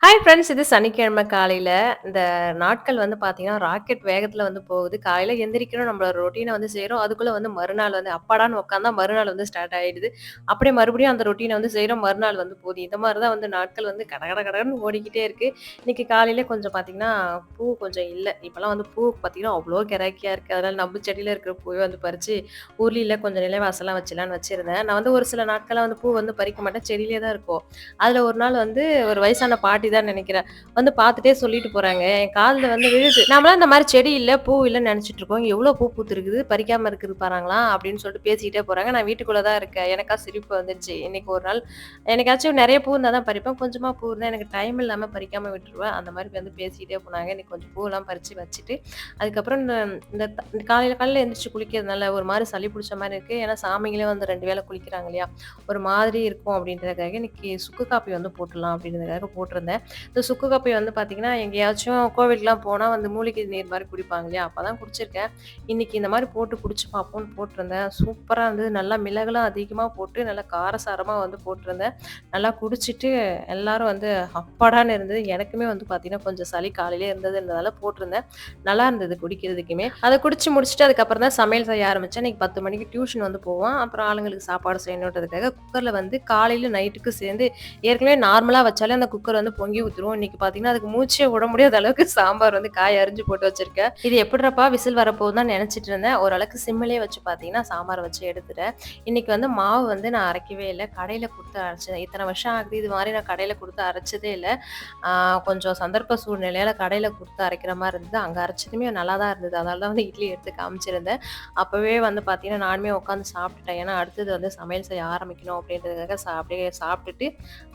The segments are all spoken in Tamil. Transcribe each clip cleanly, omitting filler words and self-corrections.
Hi friends. இது சனிக்கிழமை காலையில. இந்த நாட்கள் வந்து பார்த்தீங்கன்னா, ராக்கெட் வேகத்தில வந்து போகுது. காலையில எந்திரிக்கிறோம், நம்மளோட ரொட்டீன வந்து செய்றோம். அதுக்குள்ள வந்து மறுநாள் வந்து அப்பாடான்னு உட்காந்தா மறுநாள் வந்து ஸ்டார்ட் ஆயிடுது. அப்படியே மறுபடியும் அந்த ரொட்டீன வந்து செய்றோம். மறுநாள் வந்து போகுது. இந்த மாரி தான் வந்து நாட்கள் வந்து கட கட கடன்னு ஓடிக்கிட்டே இருக்கு. இன்னைக்கு காலையில கொஞ்சம் பார்த்தீங்கன்னா, பூ கொஞ்சம் இல்ல. இப்பலாம் வந்து பூ பார்த்தீங்கன்னா, அவ்ளோ கிராக்கியா இருக்கு. அதனால நம்ம செடியில இருக்கிற பூவே வந்து பறிச்சு, ஊர்லில கொஞ்சம் நிலைவாசல்லாம் வச்சிடலான்னு வச்சிருந்தேன். நான் வந்து ஒரு சில நாட்களா வந்து பூ வந்து பறிக்க மாட்டேன். செடியிலேயே தான் இருக்கும். அதுல ஒரு நாள் வந்து ஒரு வயசான பாட்டி தான் நெனைக்கிறேன். வந்து பார்த்துட்டே சொல்லிட்டு போறாங்க. என் காதுல வந்து விழுது. நம்மலாம் இந்த மாரி செடி இல்ல, பூ இல்லன்னு நெனச்சுட்டு இருக்கோம். எவ்ளோ பூ பூத்திருக்குது, பறிக்காம இருக்குது பாருங்களா! அப்படின்னு சொல்லிட்டு பேசிக்கிட்டே போறாங்க. நான் வீட்டுக்குள்ள தான் இருக்கேன். எனக்கா சிரிப்பு வந்துருச்சு. இன்னைக்கு ஒரு நாள் என்னைக்காச்சும் நெறைய பூ இருந்தா தான் பறிப்பேன். கொஞ்சமா பூ இருந்தா எனக்கு டைம் இல்லாம பறிக்காம விட்டுருவேன். அந்த மாரி வந்து பேசிக்கிட்டே போனாங்க. இன்னைக்கு கொஞ்சம் பூவெல்லாம் பறிச்சு வச்சுட்டு, அதுக்கப்புறம் இந்த காலையில காலையில எந்திரிச்சு குளிக்கிறதுனால ஒரு மாரி சளி புடிச்ச மாரி இருக்கு. ஏன்னா சாமிங்களே வந்து 2 வேள குளிக்கிறாங்க இல்லையா? ஒரு மாதிரி இருக்கும் அப்படின்றதுக்காக இன்னைக்கு சுக்கு காப்பி வந்து போட்டுடலாம் அப்படின்றதுக்காக போட்டிருந்தேன். இந்த சுக்கு காப்பி வந்து பார்த்தீங்கன்னா, எங்கேயாச்சும் கோவிலுக்குலாம் போனா வந்து மூலிகை நீர் மாரி குடிப்பாங்க இல்லையா? அப்பதான் குடிச்சிருக்கேன். இன்னைக்கு இந்த மாரி போட்டு குடிச்சு பார்ப்போம்ன்னு போட்டிருந்தேன். சூப்பரா இருந்தது. நல்லா மிளகுலாம் அதிகமா போட்டு நல்லா காரசாரமா வந்து போட்டிருந்தேன். நல்லா குடிச்சிட்டு எல்லாரும் வந்து அப்பாடான்னு இருந்தது. எனக்குமே வந்து பார்த்தீங்கன்னா, கொஞ்சம் சளி காலையிலே இருந்ததுன்றதால போட்டிருந்தேன். நல்லா இருந்தது குடிக்கிறதுக்குமே. அத குடிச்சு முடிச்சுட்டு அதுக்கப்புறம் தான் சமையல் செய்ய ஆரம்பிச்சேன். இன்னைக்கு 10 மணிக்கு டியூஷன் வந்து போவான். அப்புறம் ஆளுங்களுக்கு சாப்பாடு செய்யணுன்றதுக்காக குக்கர்ல வந்து காலையில நைட்டுக்கு சேர்ந்து ஏற்கனவே நார்மலா வச்சாலே அந்த குக்கர் வந்து பொங்கி ஊத்துரும். இன்னைக்கு பார்த்தீங்கன்னா, அதுக்கு மூச்சே விட முடியாத அளவுக்கு சாம்பார் வந்து காய் அரிஞ்சு போட்டு வச்சிருக்கேன். இது எப்புட்றப்பா விசில் வரப்போகுதுன்னு தான் நெனச்சுட்டு இருந்தேன். ஓரளவுக்கு சிம்மிலே வச்சு பார்த்தீங்கன்னா, சாம்பார் வச்சு எடுத்துட்டேன். இன்னைக்கு வந்து மாவு வந்து நான் அரைக்கவே இல்ல. கடையில குடுத்து அரைச்சேன். இத்தன வருஷம் ஆகுது. இது மாரி நான் கடையில குடுத்து அரைச்சதே இல்ல. ஆ கொஞ்சம் சந்தர்ப்ப சூழ்நிலையால கடையில குடுத்து அரைக்கிற மாரி இருந்தது. அங்க அரைச்சதுமே நல்லா தான் இருந்தது. அதனால தான் வந்து இட்லி எடுத்து காமிச்சிருந்தேன். அப்பவே வந்து பார்த்தீங்கன்னா, நானுமே உட்காந்து சாப்பிட்டுட்டேன். ஏன்னா, அடுத்தது வந்து சமையல் செய்ய ஆரம்பிக்கணும் அப்படின்றதுக்காக அப்படியே சாப்பிட்டுட்டு,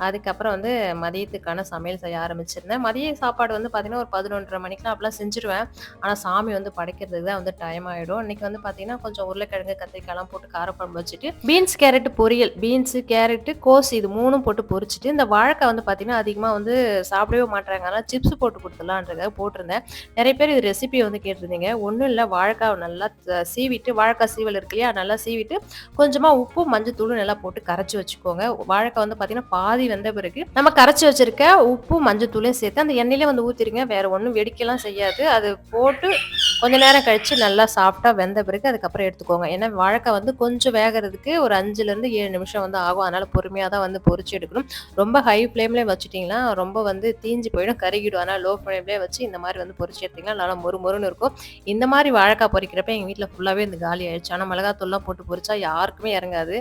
அதுக்கப்புறம் வந்து மதியத்துக்கான சமையல் செய்ய ஆரம்பிச்சிருந்தேன். மதிய சாப்பாடு வந்து பார்த்தீங்கன்னா, ஒரு 11:30 மணிக்கெல்லாம் அப்பலாம் செஞ்சுருவேன். ஆனா, சாமி வந்து படைக்கிறதுக்கு தான் வந்து டைம் ஆயிடும். இன்னைக்கு வந்து பார்த்தீங்கன்னா, கொஞ்சம் உருளைக்கிழங்கு, கத்திரிக்காய்லாம் போட்டு காரக்குழம்பு வச்சுட்டு, பீன்ஸ், கேரட் பொரியல். பீன்ஸு, கேரட்டு, கோஸ் இது 3ம் போட்டு பொரிச்சுட்டு, இந்த வாழைக்காய் வந்து பார்த்தீங்கன்னா, அதிகமா வந்து சாப்பிடவே மாட்றாங்க. அதனால சிப்ஸ் போட்டு குடுத்துடலான்றதுக்காக போட்டிருந்தேன். நெறைய பேர் இது ரெசிபி வந்து கேட்டிருந்தீங்க. ஒண்ணும் இல்ல வாழைக்காவ நல்லா சீவிட்டு வாழைக்காய் சீவல் இருக்கு இல்லையா? நல்லா சீவிட்டு கொஞ்சமா உப்பும், மஞ்சத்தூளும் நல்லா போட்டு கரைச்சு வச்சுக்கோங்க. வாழைக்காய் வந்து பார்த்தீங்கன்னா, பாதி வெந்த பிறகு நம்ம கரைச்சு வச்சிருக்க உப்பும், மஞ்சத்தூளையும் சேர்த்து அந்த எண்ணெயிலே வந்து ஊத்திருங்க. வேற ஒண்ணும் வெடிக்கலாம் செய்யாது. அது போட்டு கொஞ்ச நேரம் கழிச்சு நல்லா சாஃப்ட்டா வெந்த பிறகு அதுக்கப்புறம் எடுத்துக்கோங்க. ஏன்னா வாழைக்காய் வந்து கொஞ்சம் வேகறதுக்கு ஒரு 5லருந்து 7 நிமிஷம் வந்து ஆகும். அதனால பொறுமையா தான் வந்து பொரிச்சு எடுக்கணும். ரொம்ப ஹை ஃப்ளேம்லயே வச்சுட்டீங்கன்னா, ரொம்ப வந்து தீஞ்சு போயிடும், கருகிடும். அதனால லோ ஃப்ளேம்லயே வச்சு இந்த மாரி வந்து பொரிச்சு எடுத்தீங்கன்னா, நல்லா மொறு மொறுன்னு இருக்கும். இந்த மாரி வாழைக்காய் பொரிக்கிறப்ப எங்க வீட்ல ஃபுல்லாவே இந்த காலி ஆயிடுச்சு. ஆனா மிளகாத்தூள்லாம் போட்டு பொரிச்சா யாருக்குமே இறங்காது.